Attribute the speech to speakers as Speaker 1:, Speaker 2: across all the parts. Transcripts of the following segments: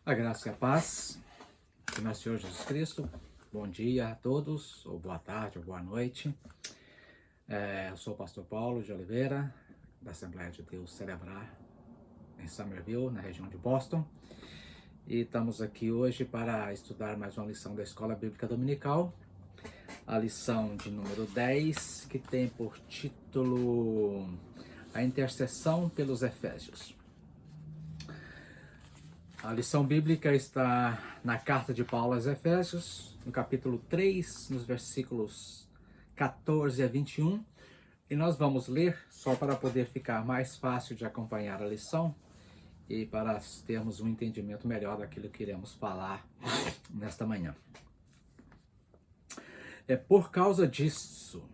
Speaker 1: A graça e a paz do nosso Senhor Jesus Cristo. Bom dia a todos, ou boa tarde, ou boa noite. Eu sou o pastor Paulo de Oliveira, da Assembleia de Deus Celebrar, em Somerville, na região de Boston. E estamos aqui hoje para estudar mais uma lição da Escola Bíblica Dominical, a lição de número 10, que tem por título A Intercessão pelos Efésios. A lição bíblica está na carta de Paulo aos Efésios, no capítulo 3, nos versículos 14 a 21. E nós vamos ler só para poder ficar mais fácil de acompanhar a lição e para termos um entendimento melhor daquilo que iremos falar nesta manhã. Por causa disso,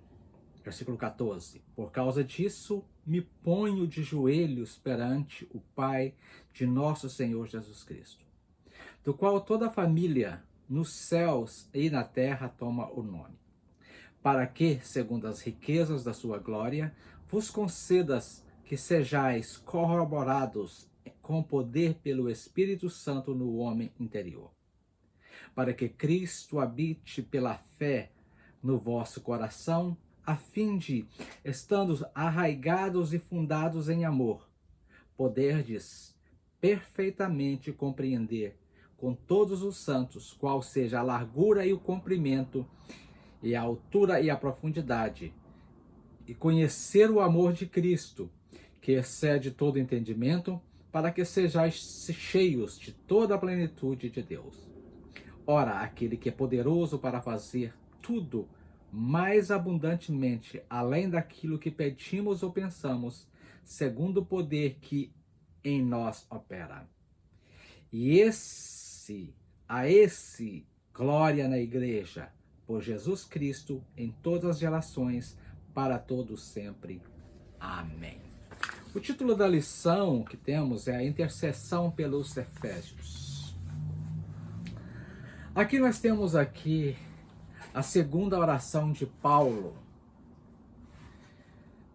Speaker 1: versículo 14, por causa disso me ponho de joelhos perante o Pai de nosso Senhor Jesus Cristo, do qual toda a família nos céus e na terra toma o nome, para que, segundo as riquezas da sua glória, vos concedas que sejais corroborados com poder pelo Espírito Santo no homem interior, para que Cristo habite pela fé no vosso coração, a fim de, estando arraigados e fundados em amor, poderdes perfeitamente compreender com todos os santos qual seja a largura e o comprimento, e a altura e a profundidade, e conhecer o amor de Cristo, que excede todo entendimento, para que sejais cheios de toda a plenitude de Deus. Ora, aquele que é poderoso para fazer tudo mais abundantemente, além daquilo que pedimos ou pensamos, segundo o poder que em nós opera. E a esse glória na igreja, por Jesus Cristo, em todas as gerações, para todos sempre. Amém. O título da lição que temos é a intercessão pelos Efésios. Aqui nós temos a segunda oração de Paulo.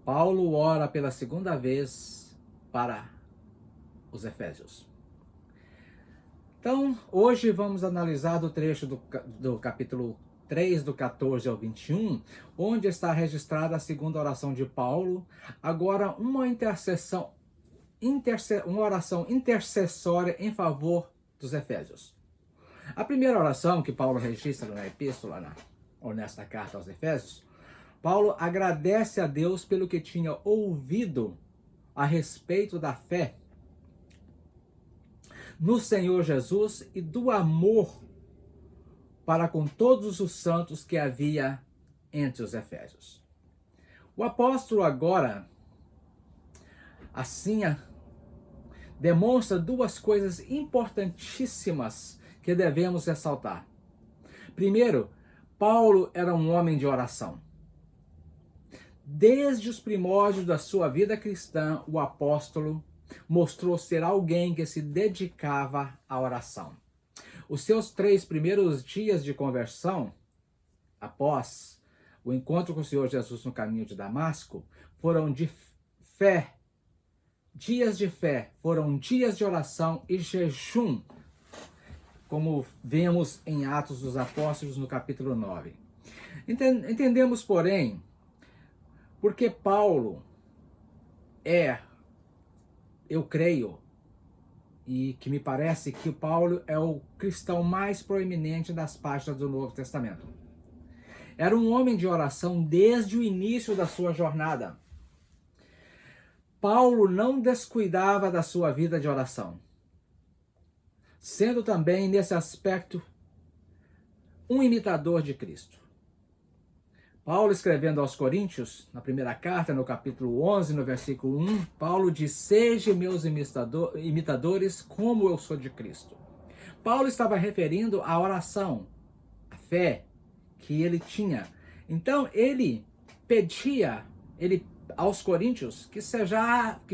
Speaker 1: Paulo ora pela segunda vez para os Efésios. Então, hoje vamos analisar do trecho do capítulo 3, do 14 ao 21, onde está registrada a segunda oração de Paulo. Agora, uma oração intercessória em favor dos Efésios. A primeira oração que Paulo registra na epístola, ou nesta carta aos Efésios, Paulo agradece a Deus pelo que tinha ouvido a respeito da fé no Senhor Jesus e do amor para com todos os santos que havia entre os Efésios. O apóstolo agora, assim, demonstra duas coisas importantíssimas que devemos ressaltar. Primeiro, Paulo era um homem de oração. Desde os primórdios da sua vida cristã, o apóstolo mostrou ser alguém que se dedicava à oração. Os seus 3 primeiros dias de conversão, após o encontro com o Senhor Jesus no caminho de Damasco, foram de fé. Dias de fé, foram dias de oração e jejum, como vemos em Atos dos Apóstolos no capítulo 9. Entendemos, porém, porque Paulo eu creio, e que me parece que Paulo é o cristão mais proeminente das páginas do Novo Testamento. Era um homem de oração desde o início da sua jornada. Paulo não descuidava da sua vida de oração, sendo também, nesse aspecto, um imitador de Cristo. Paulo, escrevendo aos Coríntios, na primeira carta, no capítulo 11, no versículo 1, Paulo diz: "Sejam meus imitadores como eu sou de Cristo." Paulo estava referindo à oração, à fé que ele tinha. Então, ele pedia aos coríntios que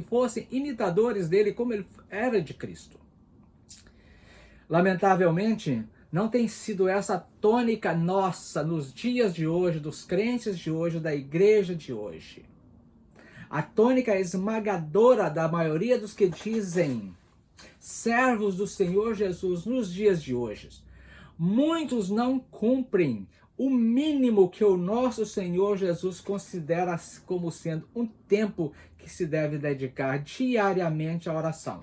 Speaker 1: fossem imitadores dele como ele era de Cristo. Lamentavelmente, não tem sido essa a tônica nossa nos dias de hoje, dos crentes de hoje, da igreja de hoje. A tônica esmagadora da maioria dos que dizem servos do Senhor Jesus nos dias de hoje, muitos não cumprem o mínimo que o nosso Senhor Jesus considera como sendo um tempo que se deve dedicar diariamente à oração.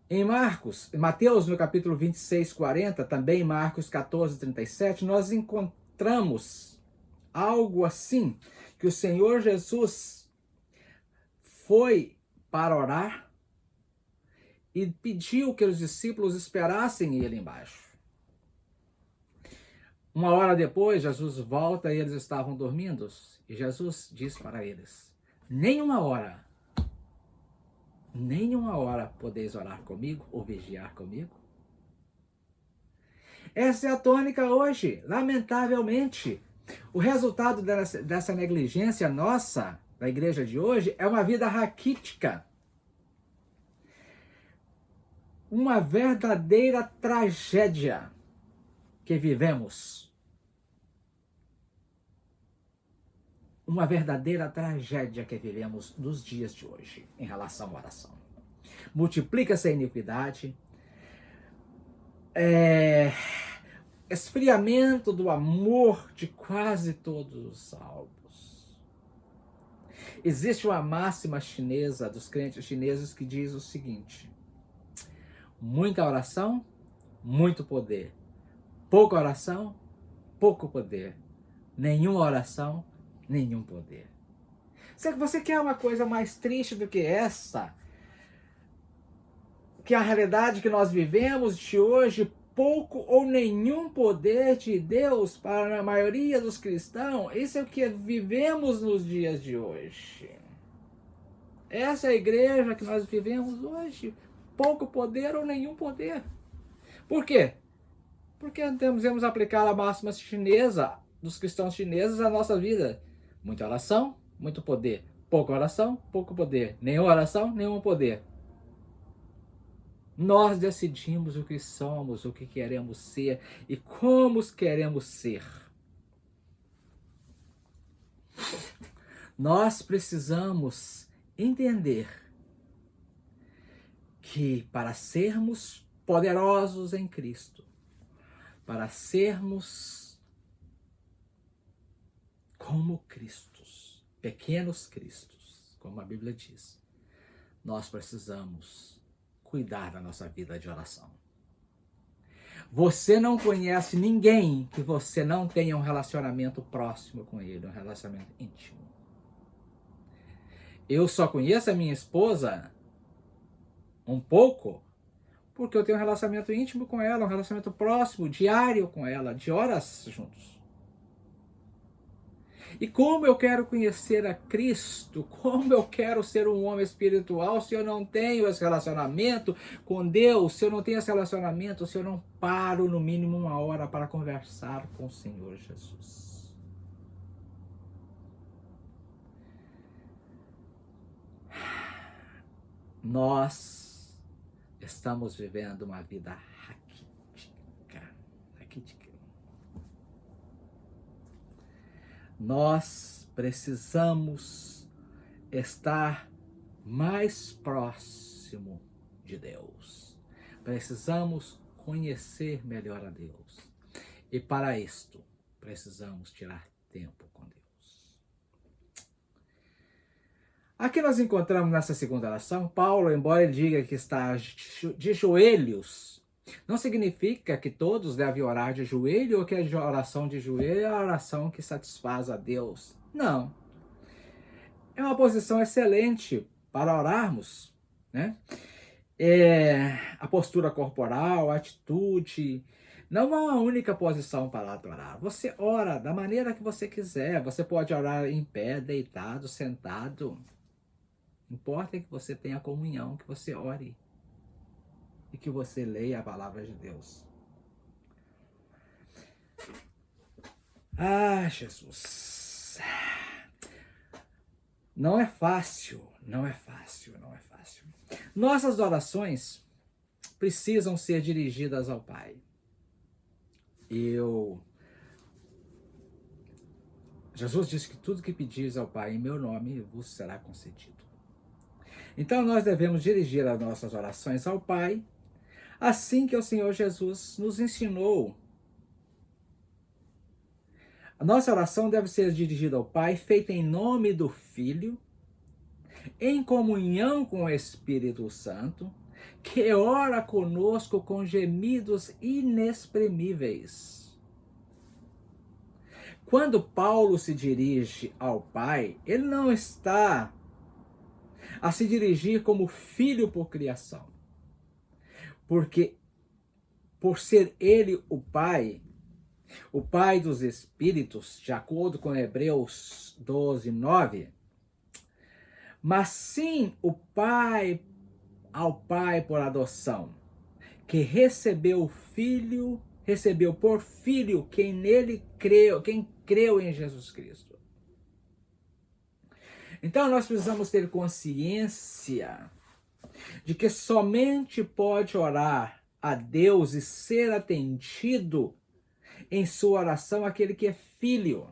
Speaker 1: Em Mateus, no capítulo 26, 40, também Marcos 14, 37, nós encontramos algo assim, que o Senhor Jesus foi para orar e pediu que os discípulos esperassem ele embaixo. Uma hora depois, Jesus volta e eles estavam dormindo. E Jesus diz para eles: nenhuma hora podeis orar comigo ou vigiar comigo. Essa é a tônica hoje, lamentavelmente. O resultado dessa negligência nossa, da igreja de hoje, é uma vida raquítica. Uma verdadeira tragédia que vivemos. Uma verdadeira tragédia que vivemos nos dias de hoje em relação à oração. Multiplica-se a iniquidade, esfriamento do amor de quase todos os salvos. Existe uma máxima chinesa, dos crentes chineses, que diz o seguinte: muita oração, muito poder. Pouca oração, pouco poder. Nenhuma oração, nenhum poder. Você quer uma coisa mais triste do que essa? Que a realidade que nós vivemos de hoje, pouco ou nenhum poder de Deus para a maioria dos cristãos. Isso é o que vivemos nos dias de hoje. Essa é a igreja que nós vivemos hoje. Pouco poder ou nenhum poder. Por quê? Porque devemos aplicar a máxima chinesa, dos cristãos chineses, à nossa vida. Muita oração, muito poder. Pouca oração, pouco poder. Nenhuma oração, nenhum poder. Nós decidimos o que somos, o que queremos ser e como queremos ser. Nós precisamos entender que para sermos poderosos em Cristo, para sermos como Cristos, pequenos Cristos, como a Bíblia diz, nós precisamos cuidar da nossa vida de oração. Você não conhece ninguém que você não tenha um relacionamento próximo com ele, um relacionamento íntimo. Eu só conheço a minha esposa um pouco porque eu tenho um relacionamento íntimo com ela, um relacionamento próximo, diário com ela, de horas juntos. E como eu quero conhecer a Cristo, como eu quero ser um homem espiritual se eu não tenho esse relacionamento com Deus, se eu não tenho esse relacionamento, se eu não paro no mínimo uma hora para conversar com o Senhor Jesus. Nós estamos vivendo uma vida raquítica. Nós precisamos estar mais próximo de Deus. Precisamos conhecer melhor a Deus. E para isto, precisamos tirar tempo com Deus. Aqui nós encontramos nessa segunda oração, Paulo, embora ele diga que está de joelhos, não significa que todos devem orar de joelho ou que a oração de joelho é a oração que satisfaz a Deus. Não. É uma posição excelente para orarmos, né? A postura corporal, a atitude, não há uma única posição para adorar. Você ora da maneira que você quiser. Você pode orar em pé, deitado, sentado. Importa que você tenha comunhão, que você ore e que você leia a palavra de Deus. Ah, Jesus. Não é fácil, não é fácil, não é fácil. Nossas orações precisam ser dirigidas ao Pai. Jesus disse que tudo que pedis ao Pai em meu nome vos será concedido. Então nós devemos dirigir as nossas orações ao Pai, assim que o Senhor Jesus nos ensinou. A nossa oração deve ser dirigida ao Pai, feita em nome do Filho, em comunhão com o Espírito Santo, que ora conosco com gemidos inexprimíveis. Quando Paulo se dirige ao Pai, ele não está a se dirigir como filho por criação, porque por ser ele o Pai dos Espíritos, de acordo com Hebreus 12, 9, mas sim o Pai ao Pai por adoção, que recebeu por filho quem nele creu, quem creu em Jesus Cristo. Então nós precisamos ter consciência de que somente pode orar a Deus e ser atendido em sua oração aquele que é filho.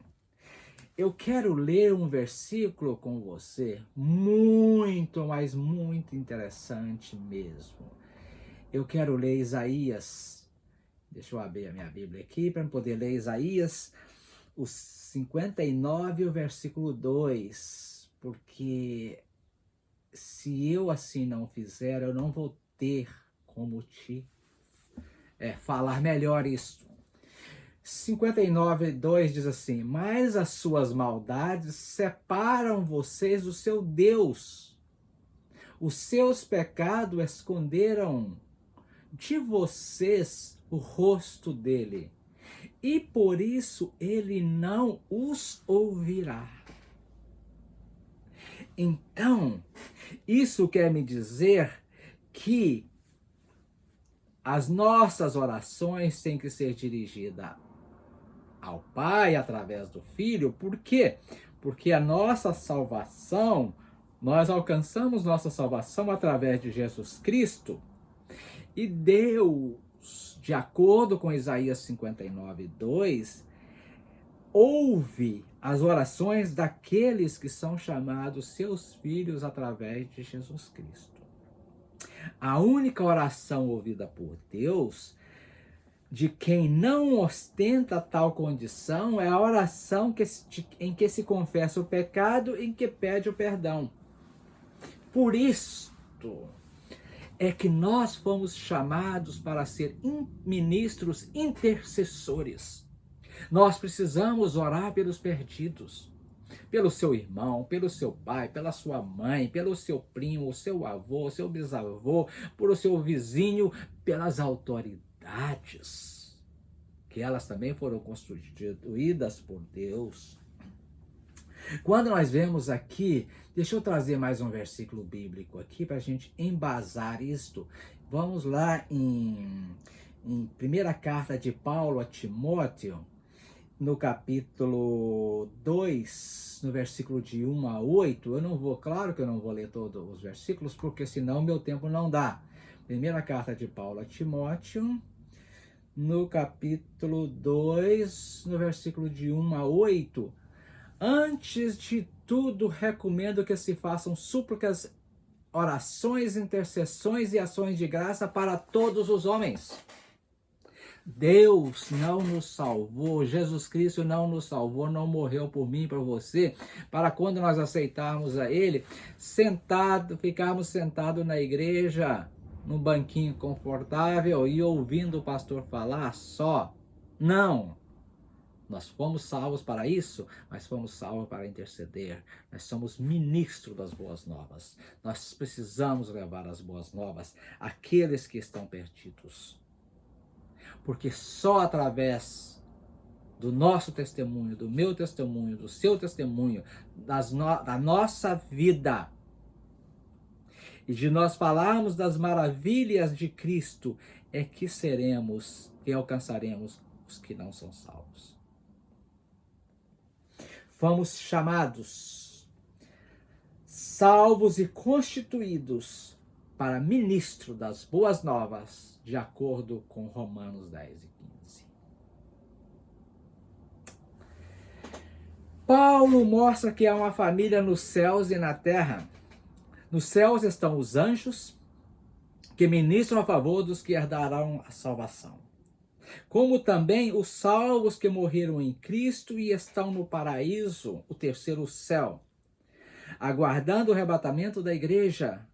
Speaker 1: Eu quero ler um versículo com você, muito, mas muito interessante mesmo. Eu quero ler Isaías, deixa eu abrir a minha Bíblia aqui para poder ler Isaías, o 59, o versículo 2, porque se eu assim não fizer, eu não vou ter como te falar melhor isto. 59, 2 diz assim: mas as suas maldades separam vocês do seu Deus. Os seus pecados esconderam de vocês o rosto dele, e por isso ele não os ouvirá. Então, isso quer me dizer que as nossas orações têm que ser dirigidas ao Pai através do Filho. Por quê? Porque a nossa salvação, nós alcançamos nossa salvação através de Jesus Cristo. E Deus, de acordo com Isaías 59, 2, ouve as orações daqueles que são chamados seus filhos através de Jesus Cristo. A única oração ouvida por Deus de quem não ostenta tal condição é a oração em que se confessa o pecado e em que pede o perdão. Por isto é que nós fomos chamados para ser ministros intercessores. Nós precisamos orar pelos perdidos, pelo seu irmão, pelo seu pai, pela sua mãe, pelo seu primo, o seu avô, o seu bisavô, pelo seu vizinho, pelas autoridades, que elas também foram constituídas por Deus. Quando nós vemos aqui, deixa eu trazer mais um versículo bíblico aqui para a gente embasar isto. Vamos lá em primeira carta de Paulo a Timóteo, no capítulo 2, no versículo de 1 a 8, claro que eu não vou ler todos os versículos, porque senão meu tempo não dá. Primeira carta de Paulo a Timóteo, no capítulo 2, no versículo de 1 a 8, antes de tudo, recomendo que se façam súplicas, orações, intercessões e ações de graça para todos os homens. Deus não nos salvou, Jesus Cristo não nos salvou, não morreu por mim e por você, para quando nós aceitarmos a Ele, ficarmos sentados na igreja, num banquinho confortável e ouvindo o pastor falar só. Não! Nós fomos salvos para isso, mas fomos salvos para interceder. Nós somos ministros das boas novas. Nós precisamos levar as boas novas àqueles que estão perdidos. Porque só através do nosso testemunho, do meu testemunho, do seu testemunho, da nossa vida, e de nós falarmos das maravilhas de Cristo, é que seremos e alcançaremos os que não são salvos. Fomos chamados, salvos e constituídos para ministro das boas novas, de acordo com Romanos 10 e 15. Paulo mostra que há uma família nos céus e na terra. Nos céus estão os anjos que ministram a favor dos que herdarão a salvação, como também os salvos que morreram em Cristo e estão no paraíso, o terceiro céu, aguardando o arrebatamento da igreja,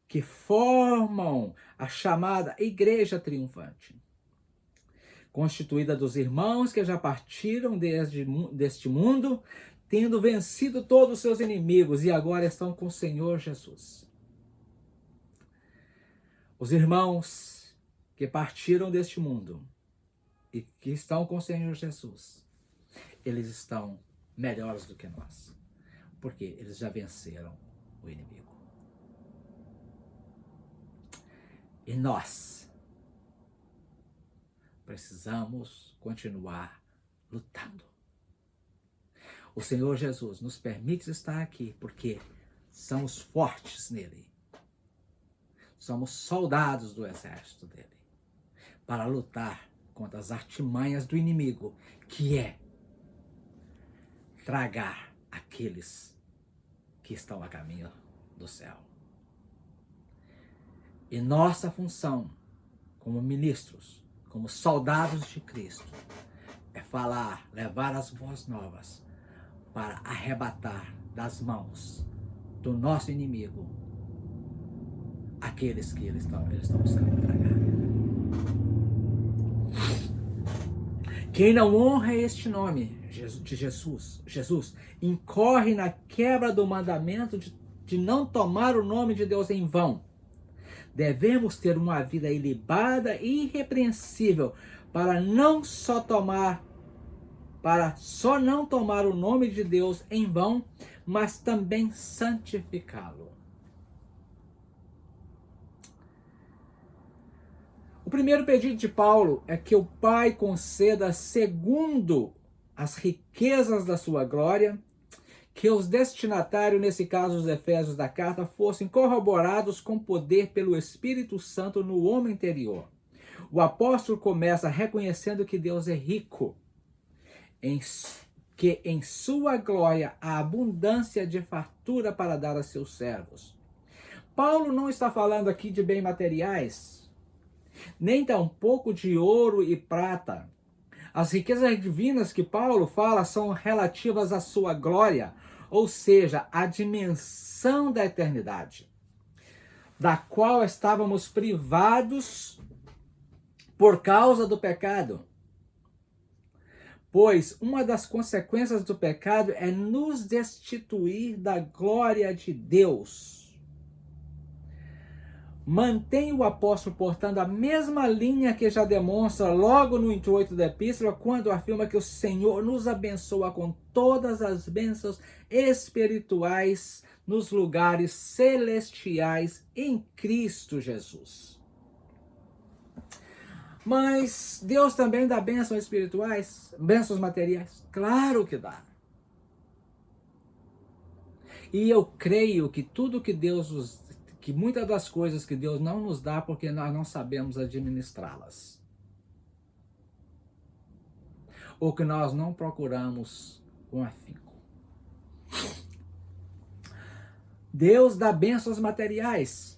Speaker 1: que formam a chamada igreja triunfante, constituída dos irmãos que já partiram deste mundo, tendo vencido todos os seus inimigos e agora estão com o Senhor Jesus. Os irmãos que partiram deste mundo e que estão com o Senhor Jesus, eles estão melhores do que nós, porque eles já venceram o inimigo. E nós precisamos continuar lutando. O Senhor Jesus nos permite estar aqui porque somos fortes nele. Somos soldados do exército dele para lutar contra as artimanhas do inimigo, que é tragar aqueles que estão a caminho do céu. E nossa função como ministros, como soldados de Cristo, é falar, levar as boas novas para arrebatar das mãos do nosso inimigo aqueles que eles estão buscando tragar. Quem não honra este nome de Jesus, incorre na quebra do mandamento de não tomar o nome de Deus em vão. Devemos ter uma vida ilibada e irrepreensível para só não tomar o nome de Deus em vão, mas também santificá-lo. O primeiro pedido de Paulo é que o Pai conceda, segundo as riquezas da sua glória, que os destinatários, nesse caso os efésios da carta, fossem corroborados com poder pelo Espírito Santo no homem interior. O apóstolo começa reconhecendo que Deus é rico, que em sua glória há abundância de fartura para dar a seus servos. Paulo não está falando aqui de bens materiais, nem tampouco de ouro e prata. As riquezas divinas que Paulo fala são relativas à sua glória, ou seja, à dimensão da eternidade, da qual estávamos privados por causa do pecado. Pois uma das consequências do pecado é nos destituir da glória de Deus. Mantém o apóstolo portando a mesma linha que já demonstra logo no introito da epístola, quando afirma que o Senhor nos abençoa com todas as bênçãos espirituais nos lugares celestiais em Cristo Jesus. Mas Deus também dá bênçãos espirituais, bênçãos materiais? Claro que dá. E eu creio que tudo que que muitas das coisas que Deus não nos dá porque nós não sabemos administrá-las. Ou que nós não procuramos com afinco. Deus dá bênçãos materiais.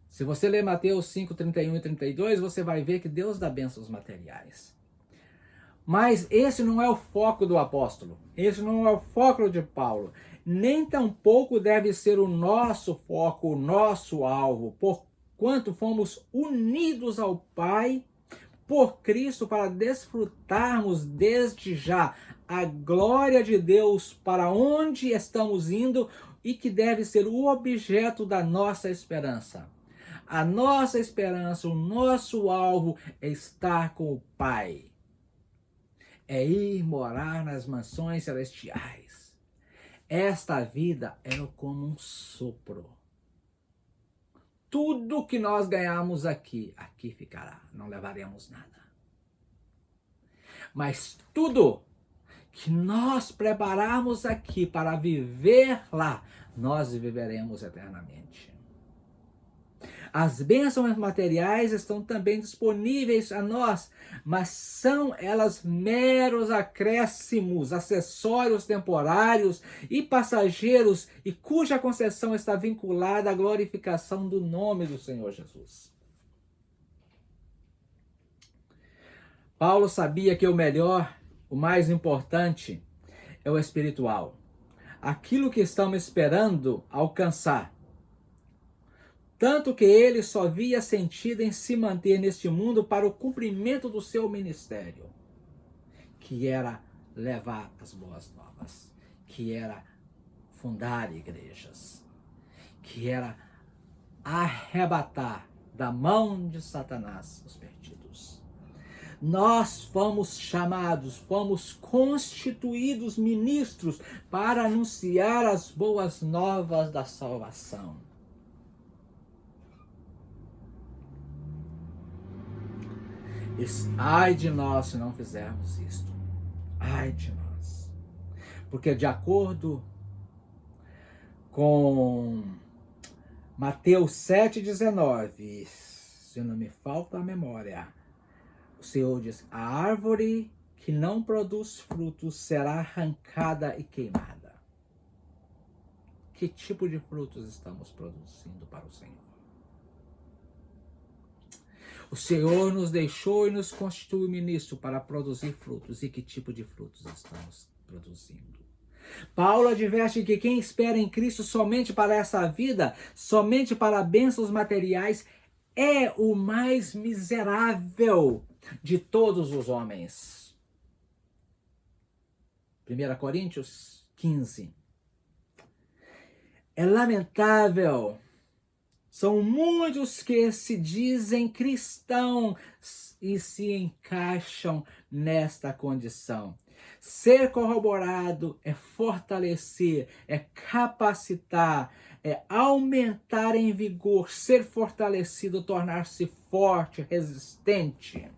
Speaker 1: Se você ler Mateus 5, 31 e 32, você vai ver que Deus dá bênçãos materiais. Mas esse não é o foco do apóstolo. Esse não é o foco de Paulo. Nem tampouco deve ser o nosso foco, o nosso alvo, porquanto fomos unidos ao Pai por Cristo para desfrutarmos desde já a glória de Deus para onde estamos indo e que deve ser o objeto da nossa esperança. A nossa esperança, o nosso alvo é estar com o Pai. É ir morar nas mansões celestiais. Esta vida é como um sopro. Tudo que nós ganhamos aqui ficará. Não levaremos nada. Mas tudo que nós prepararmos aqui para viver lá, nós viveremos eternamente. As bênçãos materiais estão também disponíveis a nós, mas são elas meros acréscimos, acessórios temporários e passageiros, e cuja concessão está vinculada à glorificação do nome do Senhor Jesus. Paulo sabia que o melhor, o mais importante, é o espiritual. Aquilo que estamos esperando alcançar. Tanto que ele só via sentido em se manter neste mundo para o cumprimento do seu ministério, que era levar as boas novas, que era fundar igrejas, que era arrebatar da mão de Satanás os perdidos. Nós fomos chamados, fomos constituídos ministros para anunciar as boas novas da salvação. Ai de nós se não fizermos isto. Ai de nós. Porque de acordo com Mateus 7,19, se não me falta a memória, o Senhor diz: a árvore que não produz frutos será arrancada e queimada. Que tipo de frutos estamos produzindo para o Senhor? O Senhor nos deixou e nos constituiu ministro para produzir frutos. E que tipo de frutos estamos produzindo? Paulo adverte que quem espera em Cristo somente para essa vida, somente para bênçãos materiais, é o mais miserável de todos os homens. 1 Coríntios 15. É lamentável. São muitos que se dizem cristãos e se encaixam nesta condição. Ser corroborado é fortalecer, é capacitar, é aumentar em vigor, ser fortalecido, tornar-se forte, resistente.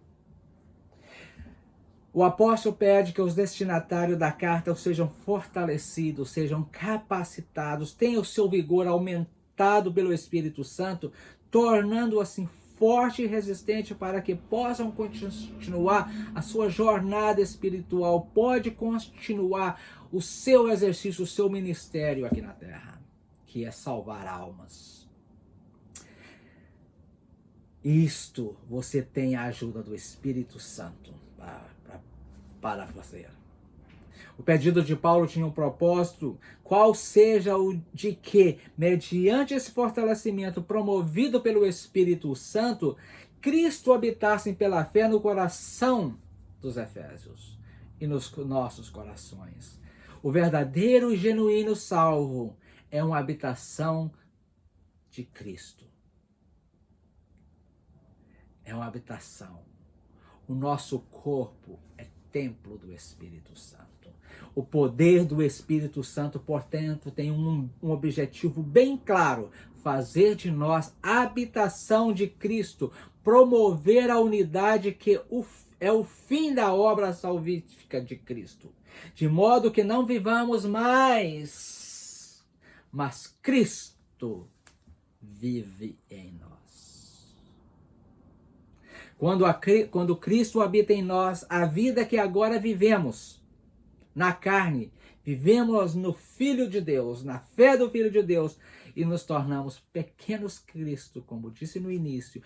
Speaker 1: O apóstolo pede que os destinatários da carta sejam fortalecidos, sejam capacitados, tenham o seu vigor aumentado pelo Espírito Santo, tornando assim forte e resistente para que possam continuar a sua jornada espiritual, pode continuar o seu exercício, o seu ministério aqui na terra, que é salvar almas. Isto você tem a ajuda do Espírito Santo para fazer. O pedido de Paulo tinha um propósito, qual seja o de que, mediante esse fortalecimento promovido pelo Espírito Santo, Cristo habitasse pela fé no coração dos Efésios e nos nossos corações. O verdadeiro e genuíno salvo é uma habitação de Cristo. É uma habitação. O nosso corpo é templo do Espírito Santo. O poder do Espírito Santo, portanto, tem um objetivo bem claro: fazer de nós a habitação de Cristo, promover a unidade que é o fim da obra salvífica de Cristo, de modo que não vivamos mais, mas Cristo vive em nós. Quando Cristo habita em nós, a vida que agora vivemos na carne, vivemos no Filho de Deus, na fé do Filho de Deus, e nos tornamos pequenos Cristo, como disse no início,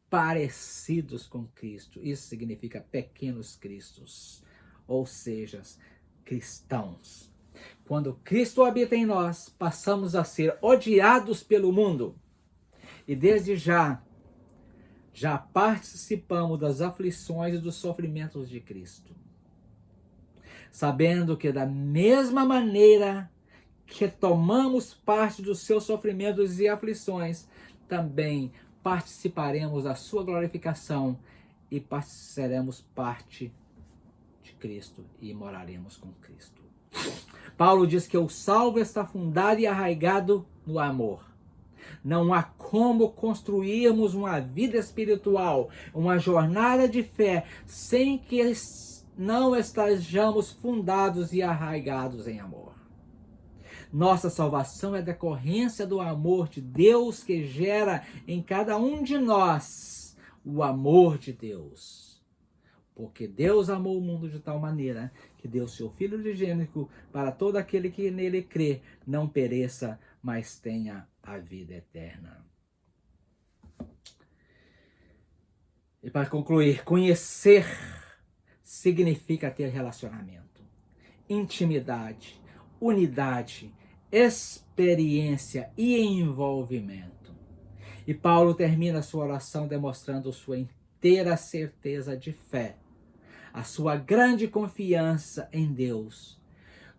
Speaker 1: parecidos com Cristo. Isso significa pequenos Cristos, ou seja, cristãos. Quando Cristo habita em nós, passamos a ser odiados pelo mundo. E desde já participamos das aflições e dos sofrimentos de Cristo. Sabendo que da mesma maneira que tomamos parte dos seus sofrimentos e aflições, também participaremos da sua glorificação e seremos parte de Cristo e moraremos com Cristo. Paulo diz que o salvo está fundado e arraigado no amor. Não há como construirmos uma vida espiritual, uma jornada de fé, sem que não estejamos fundados e arraigados em amor. Nossa salvação é decorrência do amor de Deus que gera em cada um de nós o amor de Deus. Porque Deus amou o mundo de tal maneira que deu seu Filho unigênito para todo aquele que nele crê, não pereça, mas tenha a vida eterna. E para concluir, conhecer significa ter relacionamento, intimidade, unidade, experiência e envolvimento. E Paulo termina sua oração demonstrando sua inteira certeza de fé, a sua grande confiança em Deus.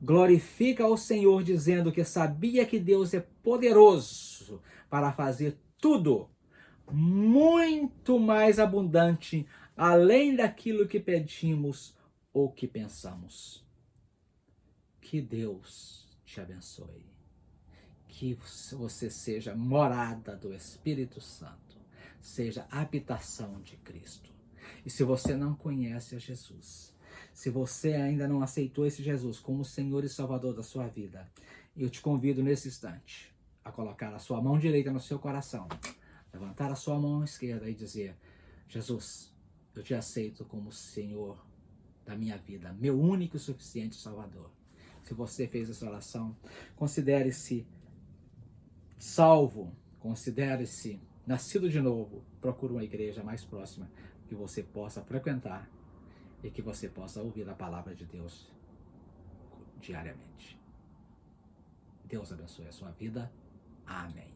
Speaker 1: Glorifica ao Senhor dizendo que sabia que Deus é poderoso para fazer tudo muito mais abundante, além daquilo que pedimos ou que pensamos. Que Deus te abençoe. Que você seja morada do Espírito Santo, seja habitação de Cristo. E se você não conhece a Jesus, se você ainda não aceitou esse Jesus como Senhor e Salvador da sua vida, eu te convido nesse instante a colocar a sua mão direita no seu coração, levantar a sua mão esquerda e dizer: Jesus, eu te aceito como Senhor da minha vida, meu único e suficiente Salvador. Se você fez essa oração, considere-se salvo, considere-se nascido de novo. Procure uma igreja mais próxima que você possa frequentar e que você possa ouvir a palavra de Deus diariamente. Deus abençoe a sua vida. Amém.